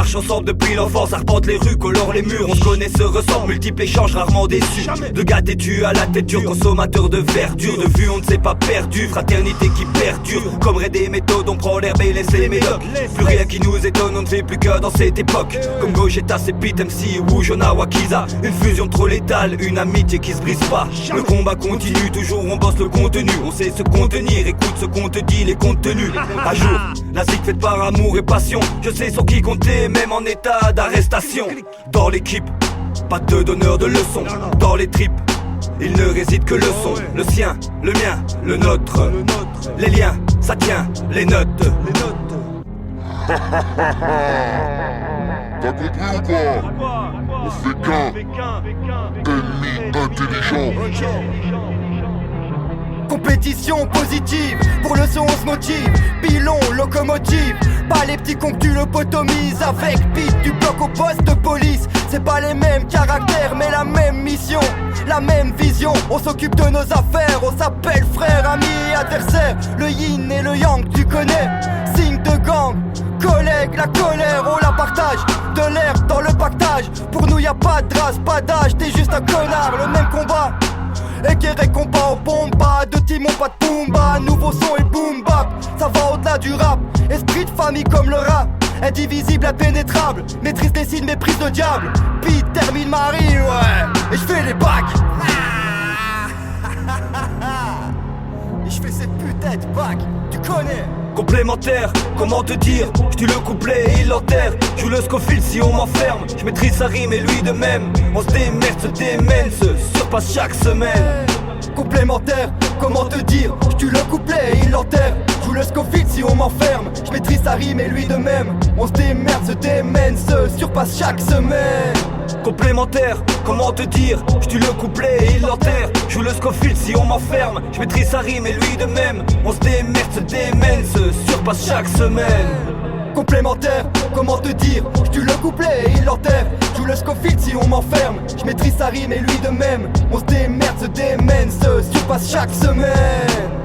marche ensemble depuis l'enfance, arpente les rues, colore les murs. On se connaît, se ressemble, multiples échanges, rarement déçus. De gars têtus à la tête dure, consommateur de verdure. De vue on ne s'est pas perdu, fraternité qui perdure. Comme raid des méthodes, on prend l'herbe et laisse les médocs. Plus rien qui nous étonne, on ne fait plus que dans cette époque. Comme Gogeta, c'est Pete MC ou Jonah Wakiza. Une fusion trop létale, une amitié qui se brise pas. Le combat continue, toujours on bosse le contenu. On sait se contenir, écoute ce qu'on te dit, les contenus. À jour, la zig faite par amour et passion. Je sais sur qui compter, même en état d'arrestation. Dans l'équipe, pas de donneur de leçons. Dans les tripes, il ne réside que le son. Le sien, le mien, le nôtre. Les liens, ça tient, les notes. T'as compris ou quoi? On fait qu'un ennemi intelligent. Compétition positive, pour le son on se motive. Pilon, locomotive, pas les petits cons que tu le potomises. Avec Pete du bloc au poste de police. C'est pas les mêmes caractères mais la même mission, la même vision. On s'occupe de nos affaires, on s'appelle frère, ami, adversaire. Le yin et le yang tu connais, signe de gang. Collègues, la colère, on la partage. De l'air dans le pactage. Pour nous y'a pas de race, pas d'âge, t'es juste un connard. Le même combat et qui combat au bomba. De Timon, pas de Pumba. Nouveau son et boom bap. Ça va au-delà du rap. Esprit de famille comme le rap. Indivisible, impénétrable. Maîtrise des signes, méprise de diable. Pete termine Marie, ouais. Et je fais les bacs. Et je fais ces putains de bacs. Tu connais. Complémentaire, comment te dire? J'tue le couplet et il l'enterre. Joue le Scofield si on m'enferme. J'maîtrise sa rime et lui de même. On se démerde, se démène, se surpasse chaque semaine. Complémentaire, comment te dire? J'tue le couplet et il l'enterre. Joue le Scofield si on m'enferme. J'maîtrise sa rime et lui de même. On se démerde, se démène, se surpasse chaque semaine. Complémentaire, comment te dire? J'tue le couplet et il l'enterre. Joue le Scofield si on m'enferme. J'maîtrise sa rime et lui de même. On se démerde, se démène, se surpasse chaque semaine. Complémentaire, comment te dire? J'tue le couplet et il l'enterre. Joue le Scofield si on m'enferme. J'maîtrise sa rime et lui de même. On se démerde, se démène, se surpasse chaque semaine.